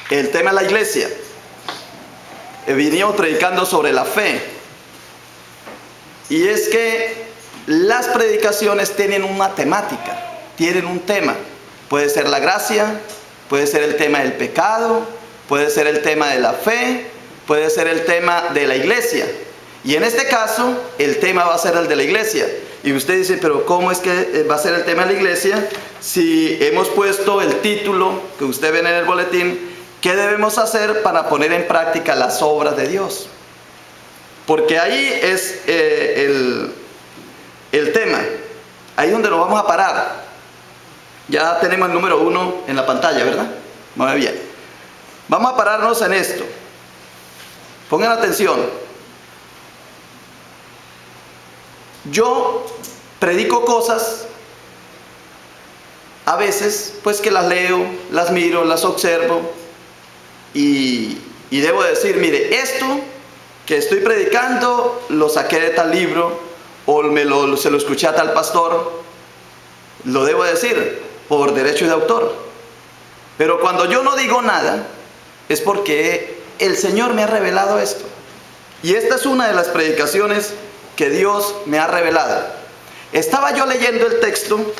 el tema de la iglesia. Veníamos predicando sobre la fe. Y es que las predicaciones tienen una temática, tienen un tema. Puede ser la gracia, puede ser el tema del pecado, puede ser el tema de la fe, puede ser el tema de la iglesia. Y en este caso, el tema va a ser el de la iglesia. Y usted dice, pero ¿cómo es que va a ser el tema de la iglesia? Si hemos puesto el título que usted ve en el boletín, ¿qué debemos hacer para poner en práctica las obras de Dios? Porque ahí es el tema, ahí donde nos vamos a parar. Ya tenemos el número 1 en la pantalla, ¿verdad? Muy bien. Vamos a pararnos en esto. Pongan atención. Yo predico cosas, a veces, pues que las leo, las miro, las observo, y debo decir, mire, esto que estoy predicando lo saqué de tal libro, o se lo escuché a tal pastor, lo debo decir por derecho de autor. Pero cuando yo no digo nada, es porque el Señor me ha revelado esto. Y esta es una de las predicaciones que Dios me ha revelado. Estaba yo leyendo el texto,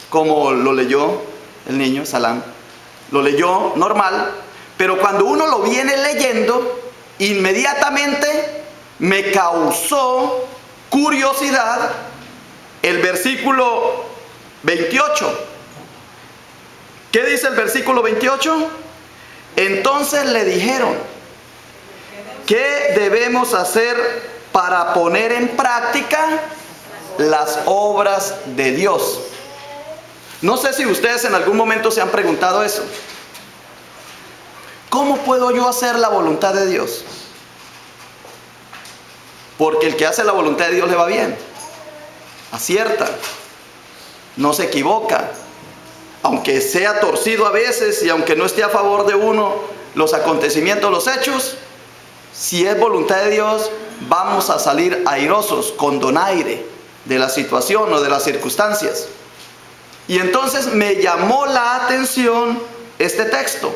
como lo leyó el niño, Salam, lo leyó normal, pero cuando uno lo viene leyendo, inmediatamente me causó curiosidad el versículo 28. ¿Qué dice el versículo 28? Entonces le dijeron, ¿qué debemos hacer para poner en práctica las obras de Dios? No sé si ustedes en algún momento se han preguntado eso. ¿Cómo puedo yo hacer la voluntad de Dios? Porque el que hace la voluntad de Dios le va bien. Acierta. No se equivoca. Aunque sea torcido a veces y aunque no esté a favor de uno los acontecimientos, los hechos, si es voluntad de Dios, vamos a salir airosos, con donaire de la situación o de las circunstancias. Y entonces me llamó la atención este texto.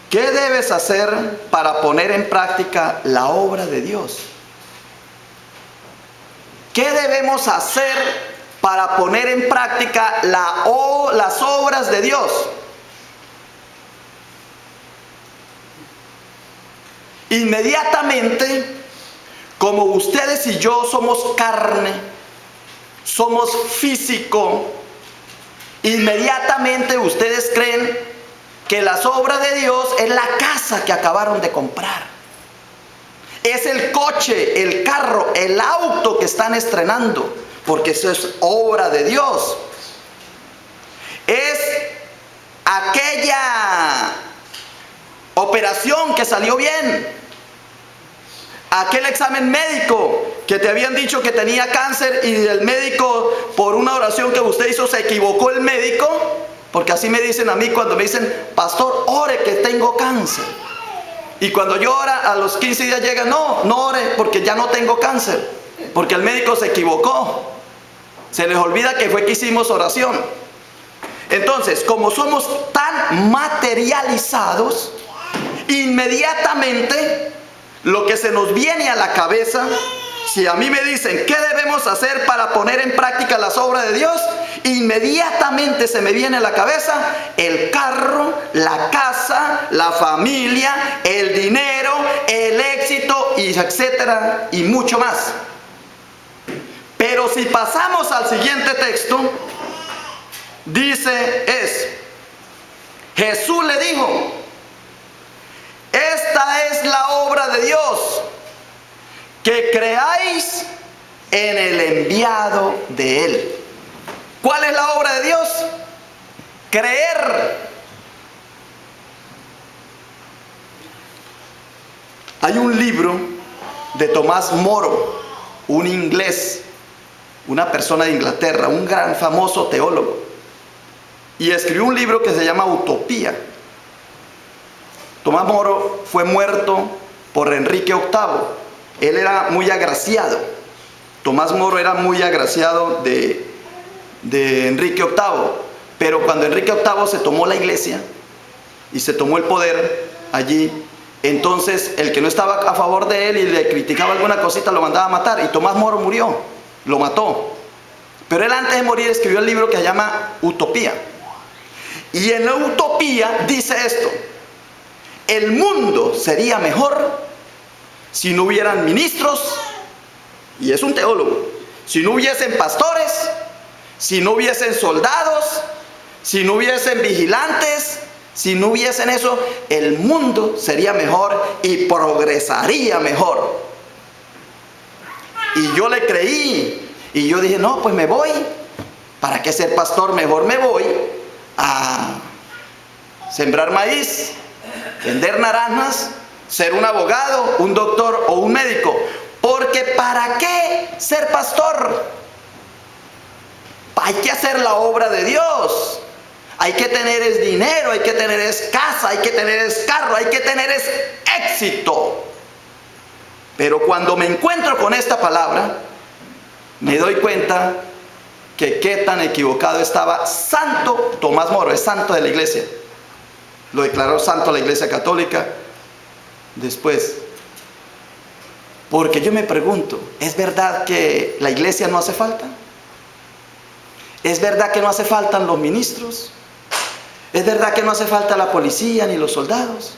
¿Qué debes hacer para poner en práctica la obra de Dios? ¿Qué debemos hacer para poner en práctica las obras de Dios? Inmediatamente, como ustedes y yo somos carne, somos físico, inmediatamente ustedes creen que las obras de Dios es la casa que acabaron de comprar, es el coche, el carro, el auto que están estrenando, porque eso es obra de Dios. Es aquella operación que salió bien, aquel examen médico que te habían dicho que tenía cáncer y el médico, por una oración que usted hizo, se equivocó el médico, porque así me dicen a mí cuando me dicen, pastor, ore que tengo cáncer. Y cuando yo oro, a los 15 días llega, no ore porque ya no tengo cáncer, porque el médico se equivocó. Se les olvida que fue que hicimos oración. Entonces, como somos tan materializados, inmediatamente lo que se nos viene a la cabeza, si a mí me dicen ¿qué debemos hacer para poner en práctica las obras de Dios?, inmediatamente se me viene a la cabeza el carro, la casa, la familia, el dinero, el éxito, y etcétera, y mucho más. Pero si pasamos al siguiente texto, dice Jesús le dijo, esta es la obra de Dios, que creáis en el enviado de Él. ¿Cuál es la obra de Dios? Creer. Hay un libro de Tomás Moro, un inglés, una persona de Inglaterra, un gran famoso teólogo, y escribió un libro que se llama Utopía. Tomás Moro fue muerto por Enrique VIII. Él era muy agraciado. Tomás Moro era muy agraciado de Enrique VIII. Pero cuando Enrique VIII se tomó la iglesia, y se tomó el poder allí. Entonces el que no estaba a favor de él y le criticaba alguna cosita lo mandaba a matar, y Tomás Moro murió, lo mató. Pero él antes de morir escribió el libro que se llama Utopía. Y en la Utopía dice esto: el mundo sería mejor si no hubieran ministros, y es un teólogo, si no hubiesen pastores, si no hubiesen soldados, si no hubiesen vigilantes, si no hubiesen eso, el mundo sería mejor y progresaría mejor. Y yo le creí, y yo dije, no, pues me voy. ¿Para qué ser pastor? Mejor me voy a sembrar maíz, vender naranjas, ser un abogado, un doctor o un médico. Porque ¿para qué ser pastor? Hay que hacer la obra de Dios. Hay que tener es dinero, hay que tener es casa, hay que tener es carro, hay que tener es éxito. Pero cuando me encuentro con esta palabra, me doy cuenta que qué tan equivocado estaba Santo Tomás Moro. Es santo de la iglesia. Lo declaró santo la iglesia católica después. Porque yo me pregunto, ¿es verdad que la iglesia no hace falta? ¿Es verdad que no hace falta los ministros? ¿Es verdad que no hace falta la policía ni los soldados?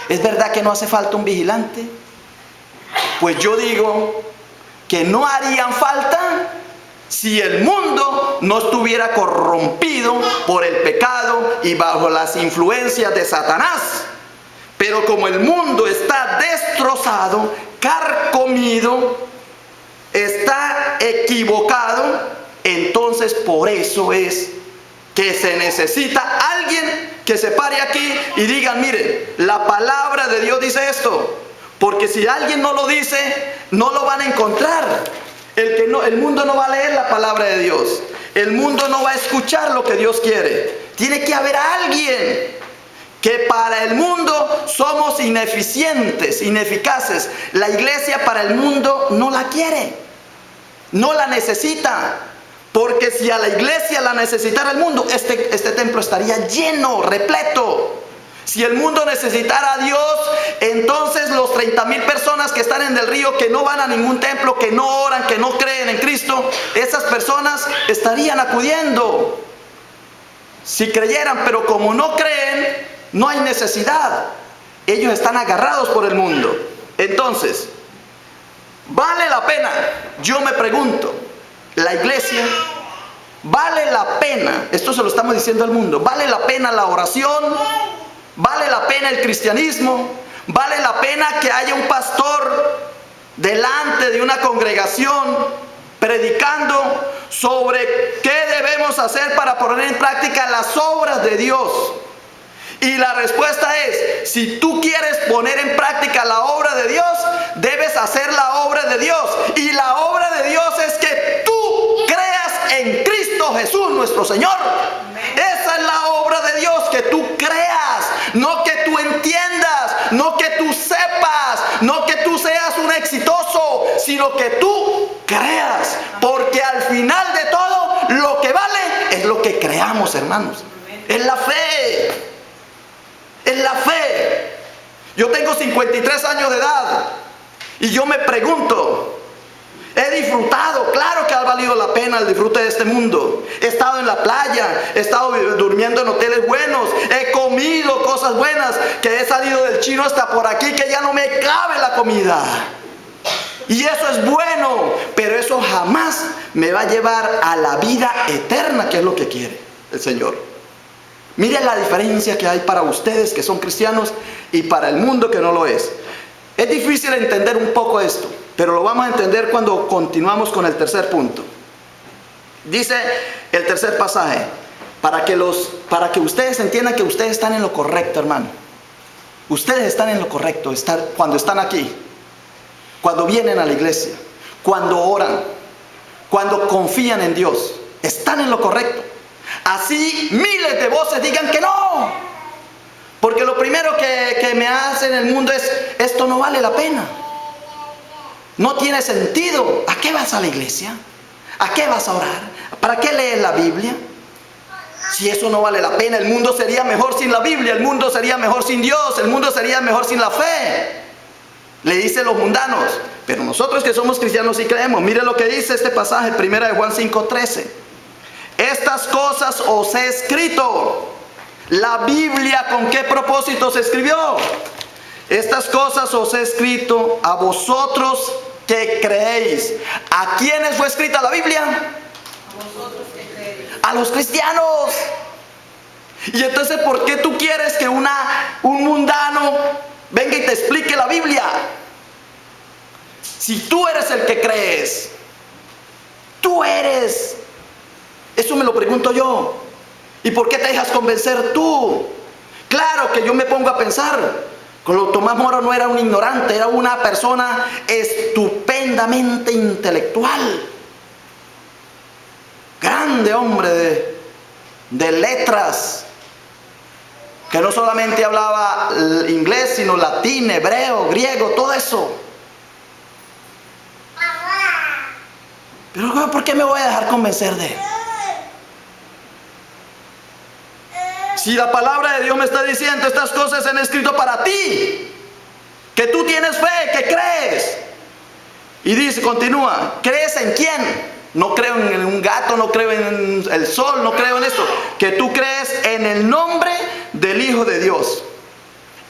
¿Es verdad que no hace falta un vigilante? Pues yo digo que no harían falta si el mundo no estuviera corrompido por el pecado y bajo las influencias de Satanás. Pero como el mundo está destrozado, carcomido, está equivocado, entonces por eso es que se necesita alguien que se pare aquí y diga, mire, la palabra de Dios dice esto. Porque si alguien no lo dice, no lo van a encontrar. El mundo no va a leer la palabra de Dios. El mundo no va a escuchar lo que Dios quiere. Tiene que haber alguien que para el mundo somos ineficientes, ineficaces. La iglesia para el mundo no la quiere, no la necesita. Porque si a la iglesia la necesitara el mundo, este templo estaría lleno, repleto. Si el mundo necesitara a Dios, entonces los 30,000 personas que están en el río, que no van a ningún templo, que no oran, que no creen en Cristo, esas personas estarían acudiendo si creyeran. Pero como no creen, no hay necesidad. Ellos están agarrados por el mundo. Entonces, ¿vale la pena? Yo me pregunto, la iglesia, ¿vale la pena? Esto se lo estamos diciendo al mundo. ¿Vale la pena la oración? ¿Vale la pena el cristianismo? ¿Vale la pena que haya un pastor delante de una congregación predicando sobre qué debemos hacer para poner en práctica las obras de Dios? Y la respuesta es, si tú quieres poner en práctica la obra de Dios, debes hacer la obra de Dios. Y la obra de Dios es que tú creas en Cristo Jesús nuestro Señor. Esa es la obra de Dios, que tú creas, no que tú entiendas, no que tú sepas, no que tú seas un exitoso, sino que tú creas. Porque al final de todo, lo que vale es lo que creamos, hermanos. Es la fe. Es la fe. Yo tengo 53 años de edad y yo me pregunto, he disfrutado, claro que ha valido la pena el disfrute de este mundo. He estado en la playa, he estado durmiendo en hoteles buenos, he comido cosas buenas, que he salido del chino hasta por aquí que ya no me cabe la comida. Y eso es bueno, pero eso jamás me va a llevar a la vida eterna, que es lo que quiere el Señor. Miren la diferencia que hay para ustedes que son cristianos y para el mundo que no lo es. Es difícil entender un poco esto, pero lo vamos a entender cuando continuamos con el tercer punto. Dice el tercer pasaje, para que ustedes entiendan que ustedes están en lo correcto, hermano. Ustedes están en lo correcto cuando están aquí, cuando vienen a la iglesia, cuando oran, cuando confían en Dios. Están en lo correcto. Así miles de voces digan que no. Porque lo primero que me hace en el mundo es, esto no vale la pena. No tiene sentido. ¿A qué vas a la iglesia? ¿A qué vas a orar? ¿Para qué lees la Biblia? Si eso no vale la pena, el mundo sería mejor sin la Biblia, el mundo sería mejor sin Dios, el mundo sería mejor sin la fe. Le dicen los mundanos, pero nosotros que somos cristianos sí creemos. Mire lo que dice este pasaje, 1 Juan 5:13. Estas cosas os he escrito. La Biblia, ¿con qué propósito se escribió? Estas cosas os he escrito a vosotros que creéis. ¿A quiénes fue escrita la Biblia? A vosotros que creéis. A los cristianos. Y entonces, ¿por qué tú quieres que un mundano venga y te explique la Biblia? Si tú eres el que crees, tú eres. Eso me lo pregunto yo. ¿Y por qué te dejas convencer tú? Claro que yo me pongo a pensar. Tomás Moro no era un ignorante, era una persona estupendamente intelectual. Grande hombre de letras. Que no solamente hablaba inglés, sino latín, hebreo, griego, todo eso. Pero ¿por qué me voy a dejar convencer de él? Si la palabra de Dios me está diciendo estas cosas se han escrito para ti, que tú tienes fe, que crees. Y dice, continúa, ¿crees en quién? No creo en un gato, no creo en el sol, no creo en esto. Que tú crees en el nombre del Hijo de Dios.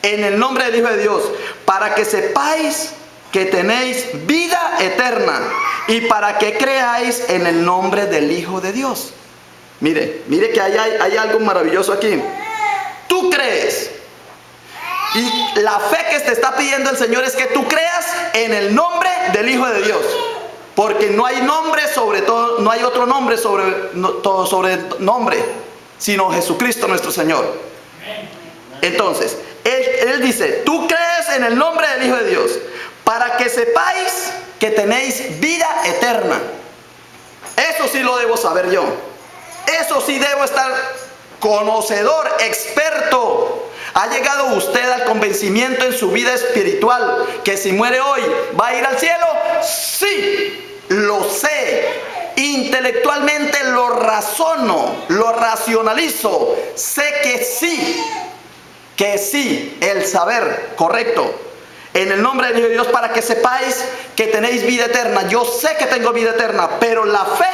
En el nombre del Hijo de Dios. Para que sepáis que tenéis vida eterna. Y para que creáis en el nombre del Hijo de Dios. Mire que hay algo maravilloso aquí. Tú crees. Y la fe que te está pidiendo el Señor es que tú creas en el nombre del Hijo de Dios. Porque no hay nombre sobre todo, no hay otro nombre sobre nombre, sino Jesucristo nuestro Señor. Entonces, él dice, tú crees en el nombre del Hijo de Dios, para que sepáis que tenéis vida eterna. Eso sí lo debo saber yo. Eso sí debo estar conocedor, experto. ¿Ha llegado usted al convencimiento en su vida espiritual que si muere hoy va a ir al cielo? Sí, lo sé. Intelectualmente lo razono, lo racionalizo. Sé que sí, el saber correcto. En el nombre del Hijo de Dios, para que sepáis que tenéis vida eterna. Yo sé que tengo vida eterna, pero la fe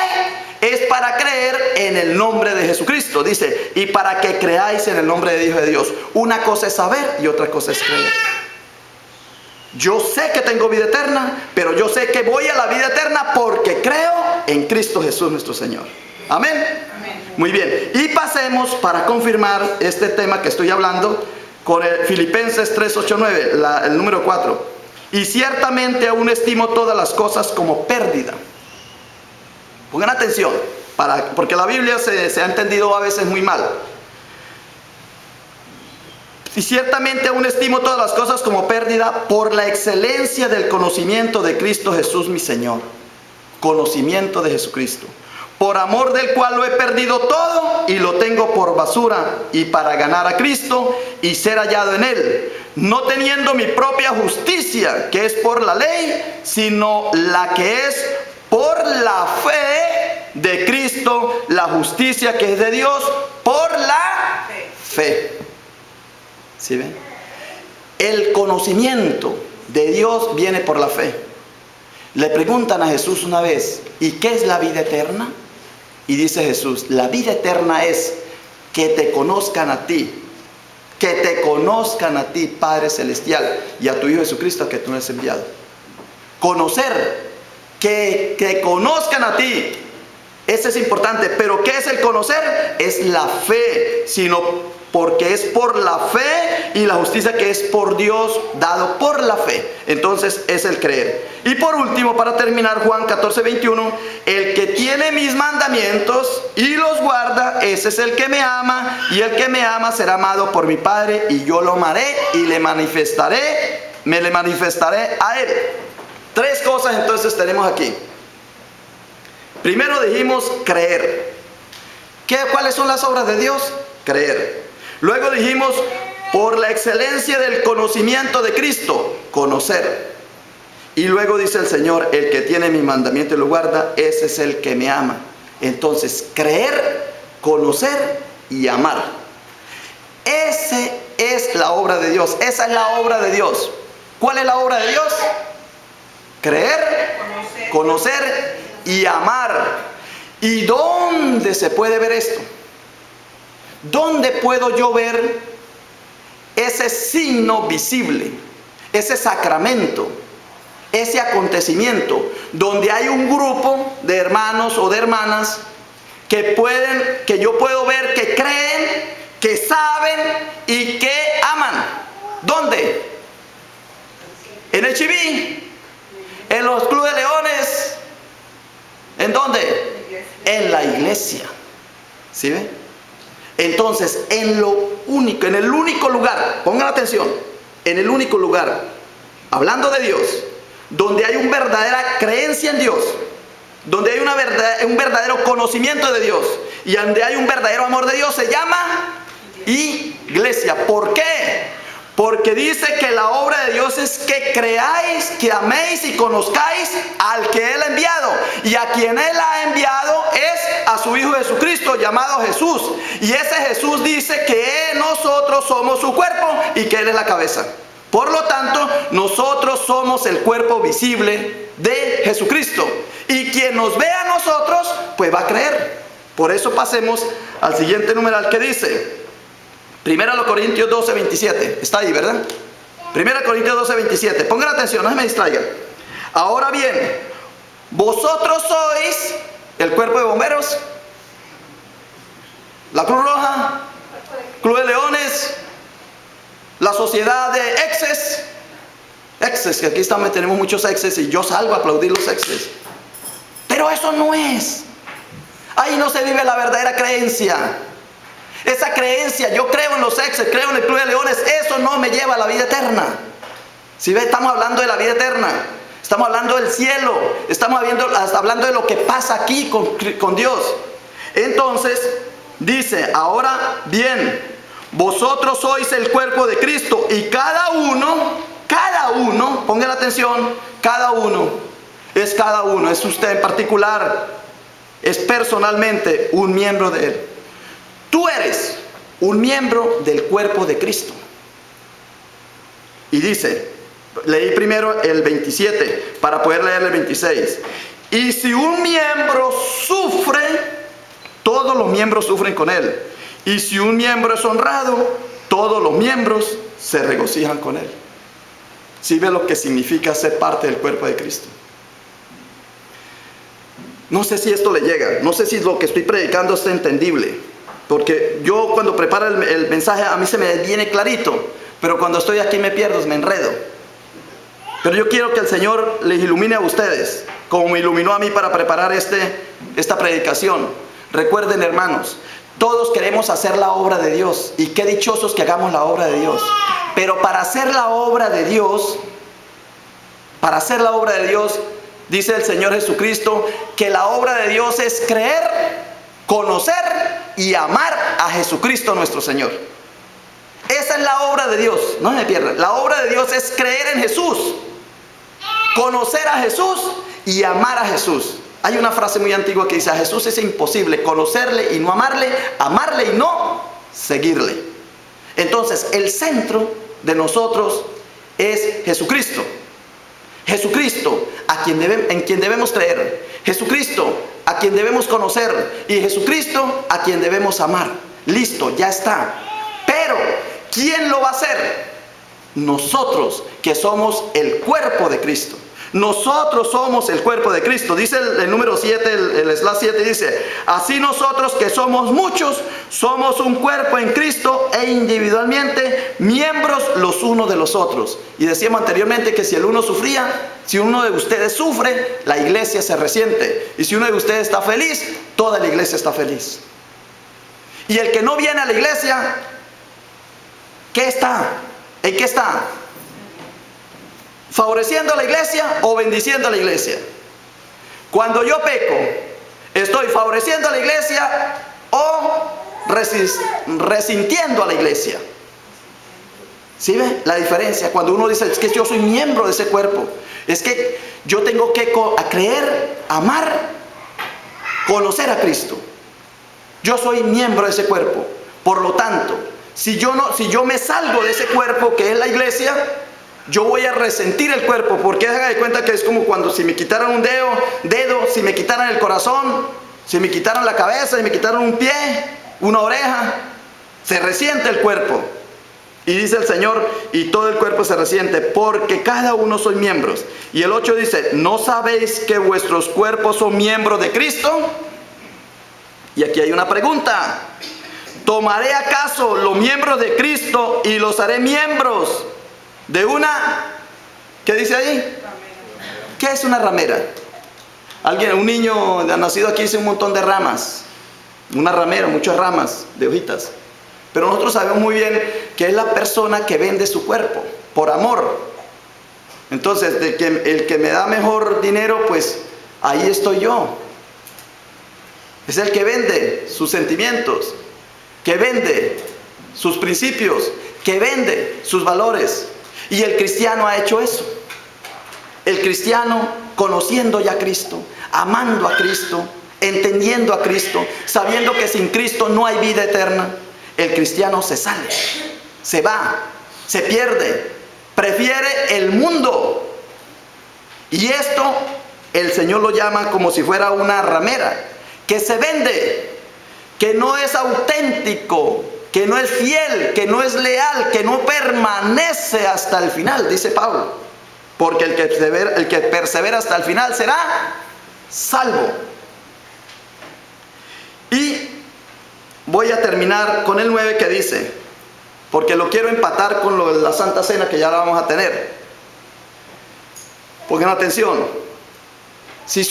es para creer en el nombre de Jesucristo. Dice, y para que creáis en el nombre del Hijo de Dios. Una cosa es saber y otra cosa es creer. Yo sé que tengo vida eterna, pero yo sé que voy a la vida eterna porque creo en Cristo Jesús nuestro Señor. Amén. Amén. Muy bien. Y pasemos para confirmar este tema que estoy hablando con el Filipenses 3, 8, 9, el número 4. Y ciertamente aún estimo todas las cosas como pérdida. Pongan atención, porque la Biblia se ha entendido a veces muy mal. Y ciertamente aún estimo todas las cosas como pérdida por la excelencia del conocimiento de Cristo Jesús mi Señor. Conocimiento de Jesucristo. Por amor del cual lo he perdido todo y lo tengo por basura, y para ganar a Cristo y ser hallado en Él, no teniendo mi propia justicia, que es por la ley, sino la que es por la fe de Cristo, la justicia que es de Dios por la fe. ¿Sí ven? El conocimiento de Dios viene por la fe. Le preguntan a Jesús una vez, ¿y qué es la vida eterna? Y dice Jesús, la vida eterna es que te conozcan a ti, Padre Celestial, y a tu Hijo Jesucristo, que tú me has enviado. Conocer, que conozcan a ti, ese es importante. Pero ¿qué es el conocer? Es la fe, sino porque es por la fe y la justicia que es por Dios, dado por la fe. Entonces es el creer. Y por último, para terminar, Juan 14, 21, el que tiene mis mandamientos y los guarda, ese es el que me ama, y el que me ama será amado por mi Padre, y yo lo amaré y me le manifestaré a él. Tres cosas entonces tenemos aquí. Primero dijimos creer. ¿Cuáles son las obras de Dios? Creer. Luego dijimos, por la excelencia del conocimiento de Cristo, conocer. Y luego dice el Señor, el que tiene mi mandamiento y lo guarda, ese es el que me ama. Entonces, creer, conocer y amar. Esa es la obra de Dios. Esa es la obra de Dios. ¿Cuál es la obra de Dios? Creer, conocer y amar. ¿Y dónde se puede ver esto? ¿Dónde puedo yo ver ese signo visible, ese sacramento, ese acontecimiento, donde hay un grupo de hermanos o de hermanas que yo puedo ver que creen, que saben y que aman? ¿Dónde? En el Chiví, en los clubes de leones. ¿En dónde? En la iglesia. ¿Sí ve? Entonces, en el único lugar, pongan atención, en el único lugar, hablando de Dios, donde hay una verdadera creencia en Dios, donde hay un verdadero conocimiento de Dios y donde hay un verdadero amor de Dios, se llama iglesia. ¿Por qué? Porque dice que la obra de Dios es que creáis, que améis y conozcáis al que Él ha enviado. Y a quien Él ha enviado es a su Hijo Jesucristo, llamado Jesús. Y ese Jesús dice que nosotros somos su cuerpo y que Él es la cabeza. Por lo tanto, nosotros somos el cuerpo visible de Jesucristo. Y quien nos ve a nosotros, pues va a creer. Por eso pasemos al siguiente numeral que dice... 1 Corintios 12, 27. Está ahí, ¿verdad? 1 Corintios 12, 27. Pongan atención, no se me distraigan. Ahora bien, vosotros sois el cuerpo de bomberos, la Cruz Roja, Club de Leones, la sociedad de exes, que aquí tenemos muchos exes y yo salgo a aplaudir los exes. Pero eso no es. Ahí no se vive la verdadera creencia. Esa creencia, yo creo en los exes, creo en el Club de Leones, eso no me lleva a la vida eterna. Si ve, estamos hablando de la vida eterna, estamos hablando del cielo, estamos hablando de lo que pasa aquí con Dios. Entonces, dice, ahora bien, vosotros sois el cuerpo de Cristo y cada uno, pongan atención, cada uno, es usted en particular, es personalmente un miembro de Él. Tú eres un miembro del cuerpo de Cristo. Y dice, leí primero el 27 para poder leer el 26. Y si un miembro sufre, todos los miembros sufren con él. Y si un miembro es honrado, todos los miembros se regocijan con él. ¿Sí ve lo que significa ser parte del cuerpo de Cristo? No sé si esto le llega, no sé si lo que estoy predicando está entendible. Porque yo cuando preparo el mensaje a mí se me viene clarito, pero cuando estoy aquí me pierdo, me enredo. Pero yo quiero que el Señor les ilumine a ustedes, como me iluminó a mí para preparar esta predicación. Recuerden, hermanos, todos queremos hacer la obra de Dios, y qué dichosos que hagamos la obra de Dios. Pero para hacer la obra de Dios, dice el Señor Jesucristo, que la obra de Dios es creer, conocer y amar a Jesucristo nuestro Señor. Esa es la obra de Dios, no se pierdan. La obra de Dios es creer en Jesús, conocer a Jesús y amar a Jesús. Hay una frase muy antigua que dice: a Jesús es imposible conocerle y no amarle, amarle y no seguirle. Entonces el centro de nosotros es Jesucristo. Jesucristo en quien debemos creer, Jesucristo a quien debemos conocer y Jesucristo a quien debemos amar. Listo, ya está. Pero ¿quién lo va a hacer? Nosotros, que somos el cuerpo de Cristo. Nosotros somos el cuerpo de Cristo. Dice el número 7, el slash 7 dice: así nosotros, que somos muchos, somos un cuerpo en Cristo e individualmente miembros los unos de los otros. Y decíamos anteriormente que si el uno sufría, si uno de ustedes sufre, la iglesia se resiente. Y si uno de ustedes está feliz, toda la iglesia está feliz. Y el que no viene a la iglesia, ¿qué está? ¿En qué está? ¿Favoreciendo a la iglesia o bendiciendo a la iglesia? Cuando yo peco, ¿estoy favoreciendo a la iglesia o resintiendo a la iglesia? ¿Sí ve la diferencia? Cuando uno dice: es que yo soy miembro de ese cuerpo, es que yo tengo que creer, amar, conocer a Cristo. Yo soy miembro de ese cuerpo. Por lo tanto, si yo me salgo de ese cuerpo que es la iglesia, yo voy a resentir el cuerpo, porque haga de cuenta que es como cuando si me quitaran un dedo, si me quitaran el corazón, si me quitaran la cabeza, si me quitaran un pie, una oreja, se resiente el cuerpo. Y dice el Señor, y todo el cuerpo se resiente, porque cada uno soy miembros. Y el 8 dice, ¿no sabéis que vuestros cuerpos son miembros de Cristo? Y aquí hay una pregunta. ¿Tomaré acaso los miembros de Cristo y los haré miembros de una? ¿Qué dice ahí? ¿Qué es una ramera? Un niño nacido aquí dice un montón de ramas. Una ramera, muchas ramas de hojitas. Pero nosotros sabemos muy bien que es la persona que vende su cuerpo por amor. Entonces, el que me da mejor dinero, pues ahí estoy yo. Es el que vende sus sentimientos, que vende sus principios, que vende sus valores. Y el cristiano ha hecho eso. El cristiano, conociendo ya a Cristo, amando a Cristo, entendiendo a Cristo, sabiendo que sin Cristo no hay vida eterna, el cristiano se sale, se va, se pierde, prefiere el mundo. Y esto el Señor lo llama como si fuera una ramera, que se vende, que no es auténtico, que no es fiel, que no es leal, que no permanece hasta el final, dice Pablo. Porque el que persevera hasta el final será salvo. Y voy a terminar con el 9 que dice, porque lo quiero empatar con lo de la Santa Cena que ya la vamos a tener. Pongan atención. Si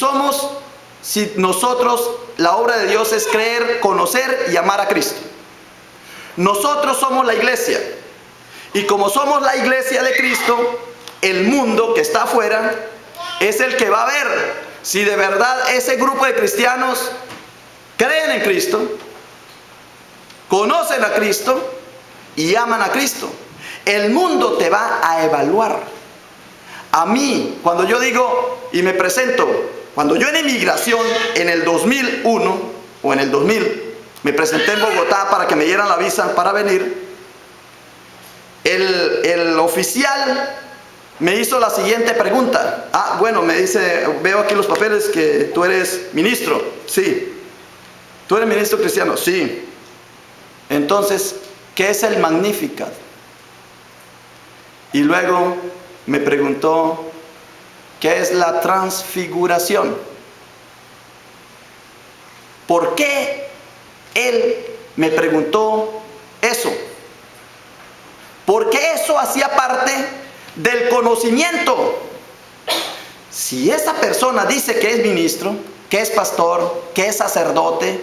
nosotros, la obra de Dios es creer, conocer y amar a Cristo. Nosotros somos la iglesia. Y como somos la iglesia de Cristo, el mundo que está afuera es el que va a ver si de verdad ese grupo de cristianos creen en Cristo, conocen a Cristo y aman a Cristo. El mundo te va a evaluar. A mí, cuando yo digo y me presento, cuando yo en inmigración en el 2001 o en el 2000 me presenté en Bogotá para que me dieran la visa para venir, el oficial me hizo la siguiente pregunta. Bueno, me dice, veo aquí los papeles que tú eres ministro. Sí. ¿Tú eres ministro cristiano? Sí. Entonces, ¿qué es el Magnificat? Y luego me preguntó, ¿qué es la transfiguración? ¿Por qué él me preguntó eso? Porque eso hacía parte del conocimiento. Si esa persona dice que es ministro, que es pastor, que es sacerdote,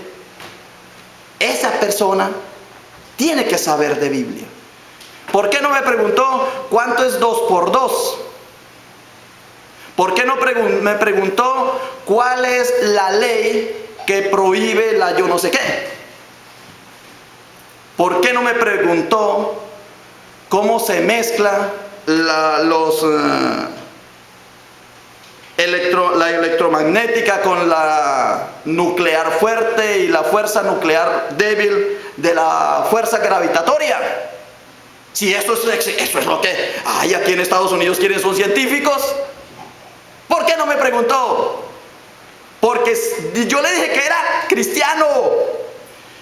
esa persona tiene que saber de Biblia. ¿Por qué no me preguntó cuánto es 2 por 2? ¿Por qué no me preguntó cuál es la ley que prohíbe la yo no sé qué? ¿Por qué no me preguntó cómo se mezcla la electromagnética con la nuclear fuerte y la fuerza nuclear débil de la fuerza gravitatoria? Si eso es lo que aquí en Estados Unidos quieren, son científicos. ¿Por qué no me preguntó? Porque yo le dije que era cristiano.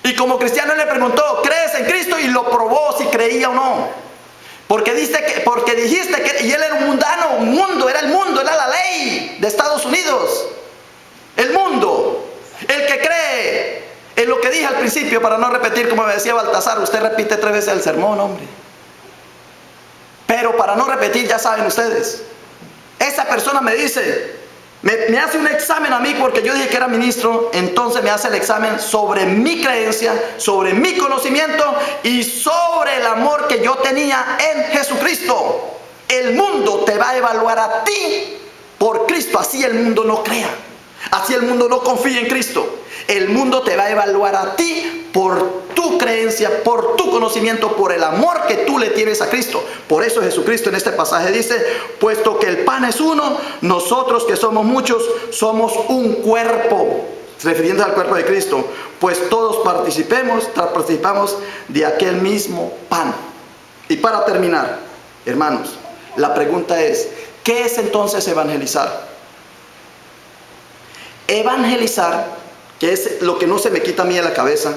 Y como cristiano le preguntó, ¿crees en Cristo? Y lo probó si creía o no. Porque dijiste que, y él era un mundano, era el mundo, era la ley de Estados Unidos. El mundo, el que cree en lo que dije al principio, para no repetir, como me decía Baltasar, usted repite 3 veces el sermón, hombre. Pero para no repetir, ya saben ustedes, esa persona me dice, me hace un examen a mí porque yo dije que era ministro, entonces me hace el examen sobre mi creencia, sobre mi conocimiento y sobre el amor que yo tenía en Jesucristo. El mundo te va a evaluar a ti por Cristo, así el mundo no crea, así el mundo no confía en Cristo. El mundo te va a evaluar a ti por tu creencia, por tu conocimiento, por el amor que tú le tienes a Cristo. Por eso Jesucristo en este pasaje dice, puesto que el pan es uno, nosotros que somos muchos, somos un cuerpo, refiriéndose al cuerpo de Cristo. pues todos participamos de aquel mismo pan. Y para terminar, hermanos, la pregunta es, ¿qué es entonces evangelizar? Evangelizar, que es lo que no se me quita a mí de la cabeza,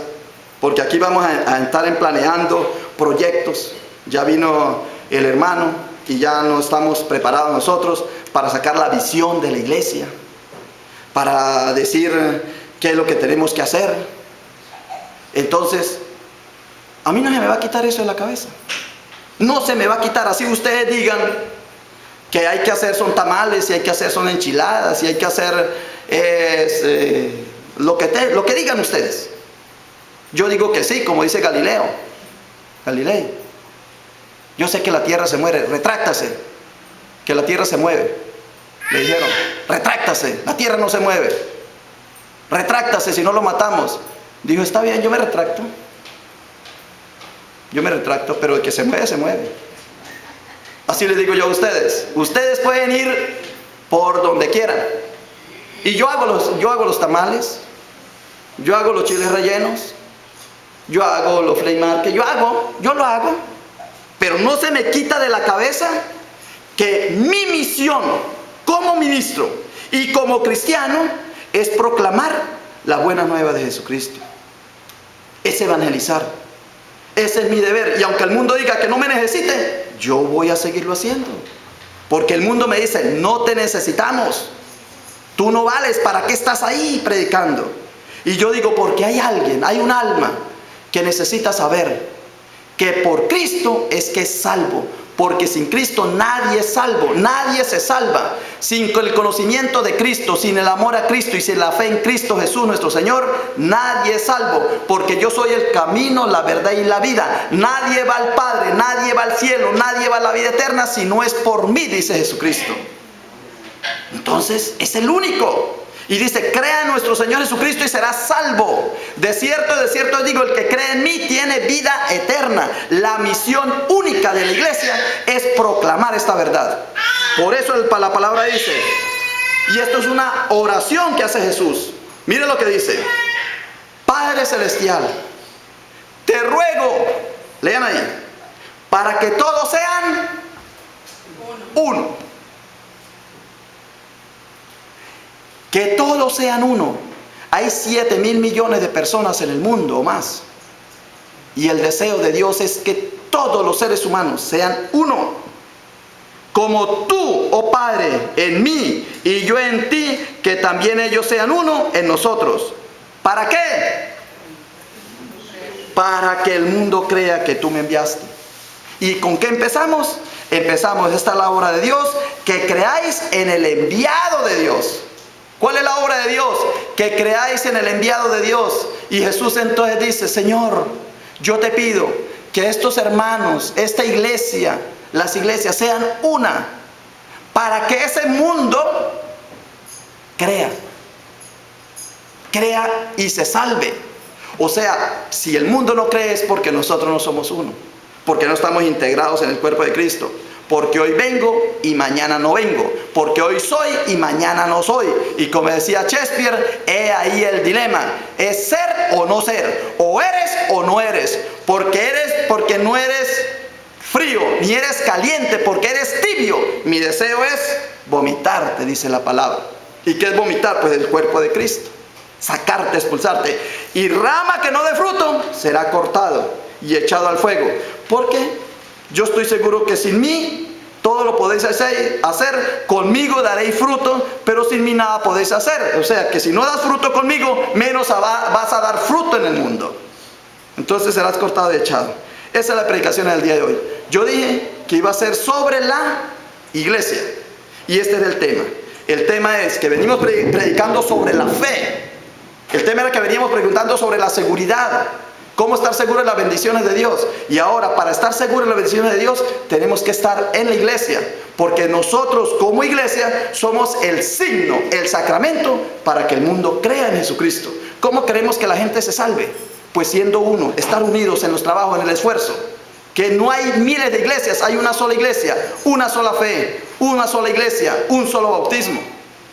porque aquí vamos a estar planeando proyectos. Ya vino el hermano y ya no estamos preparados nosotros para sacar la visión de la iglesia, para decir qué es lo que tenemos que hacer. Entonces, a mí no se me va a quitar eso de la cabeza. No se me va a quitar. Así ustedes digan que hay que hacer son tamales, y hay que hacer son enchiladas, y hay que hacer lo que digan ustedes. Yo digo que sí, como dice Galilei. Yo sé que la tierra se mueve, retráctase, que la tierra se mueve. Le dijeron, retráctase, la tierra no se mueve. Retráctase, si no lo matamos. Dijo, está bien, yo me retracto. Pero el que se mueve, se mueve. Así les digo yo a ustedes. Ustedes pueden ir por donde quieran. Y yo hago los tamales, yo hago los chiles rellenos, yo hago los flea market, yo lo hago. Pero no se me quita de la cabeza que mi misión como ministro y como cristiano es proclamar la buena nueva de Jesucristo. Es evangelizar. Ese es mi deber. Y aunque el mundo diga que no me necesite, yo voy a seguirlo haciendo. Porque el mundo me dice, no te necesitamos. Tú no vales, ¿para qué estás ahí predicando? Y yo digo, porque hay alguien, hay un alma que necesita saber que por Cristo es que es salvo. Porque sin Cristo nadie es salvo, nadie se salva. Sin el conocimiento de Cristo, sin el amor a Cristo y sin la fe en Cristo Jesús nuestro Señor, nadie es salvo. Porque yo soy el camino, la verdad y la vida. Nadie va al Padre, nadie va al cielo, nadie va a la vida eterna si no es por mí, dice Jesucristo. Entonces es el único. Y dice, crea en nuestro Señor Jesucristo y será salvo. De cierto os digo, el que cree en mí tiene vida eterna. La misión única de la iglesia es proclamar esta verdad. Por eso la palabra dice, y esto es una oración que hace Jesús. Mire lo que dice. Padre Celestial, te ruego, lean ahí, para que todos sean uno. Que todos sean uno. Hay 7.000 millones de personas en el mundo o más. Y el deseo de Dios es que todos los seres humanos sean uno. Como tú, oh Padre, en mí y yo en ti, que también ellos sean uno en nosotros. ¿Para qué? Para que el mundo crea que tú me enviaste. ¿Y con qué empezamos? Empezamos, esta es la obra de Dios, que creáis en el enviado de Dios. ¿Cuál es la obra de Dios? Que creáis en el enviado de Dios. Y Jesús entonces dice, Señor, yo te pido que estos hermanos, esta iglesia, las iglesias sean una, para que ese mundo crea y se salve. O sea, si el mundo no cree es porque nosotros no somos uno, porque no estamos integrados en el cuerpo de Cristo. Porque hoy vengo y mañana no vengo. Porque hoy soy y mañana no soy. Y como decía Shakespeare, he ahí el dilema. Es ser o no ser. O eres o no eres. Porque no eres frío, ni eres caliente, porque eres tibio. Mi deseo es vomitarte, dice la palabra. ¿Y qué es vomitar? Pues el cuerpo de Cristo. Sacarte, expulsarte. Y rama que no dé fruto será cortado y echado al fuego. ¿Por qué? Yo estoy seguro que sin mí todo lo podéis hacer, conmigo daréis fruto, pero sin mí nada podéis hacer. O sea que si no das fruto conmigo, menos vas a dar fruto en el mundo. Entonces serás cortado y echado. Esa es la predicación del día de hoy. Yo dije que iba a ser sobre la iglesia. Y este es el tema. El tema es que venimos predicando sobre la fe. El tema era que veníamos preguntando sobre la seguridad. ¿Cómo estar seguro de las bendiciones de Dios? Y ahora, para estar seguro de las bendiciones de Dios, tenemos que estar en la iglesia. Porque nosotros, como iglesia, somos el signo, el sacramento, para que el mundo crea en Jesucristo. ¿Cómo queremos que la gente se salve? Pues siendo uno, estar unidos en los trabajos, en el esfuerzo. Que no hay miles de iglesias, hay una sola iglesia, una sola fe, una sola iglesia, un solo bautismo.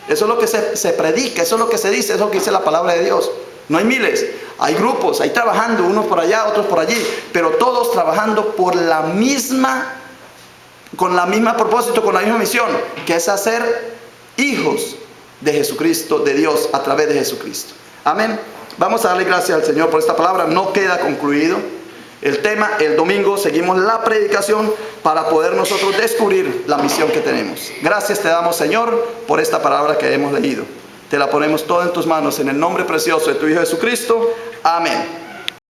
Eso es lo que se predica, eso es lo que se dice, eso es lo que dice la palabra de Dios. No hay miles. Hay grupos, hay trabajando, unos por allá, otros por allí, pero todos trabajando por la misma, con la misma propósito, con la misma misión, que es hacer hijos de Jesucristo, de Dios, a través de Jesucristo. Amén. Vamos a darle gracias al Señor por esta palabra. No queda concluido el tema. El domingo seguimos la predicación para poder nosotros descubrir la misión que tenemos. Gracias te damos, Señor, por esta palabra que hemos leído. Te la ponemos toda en tus manos, en el nombre precioso de tu Hijo Jesucristo. Amén.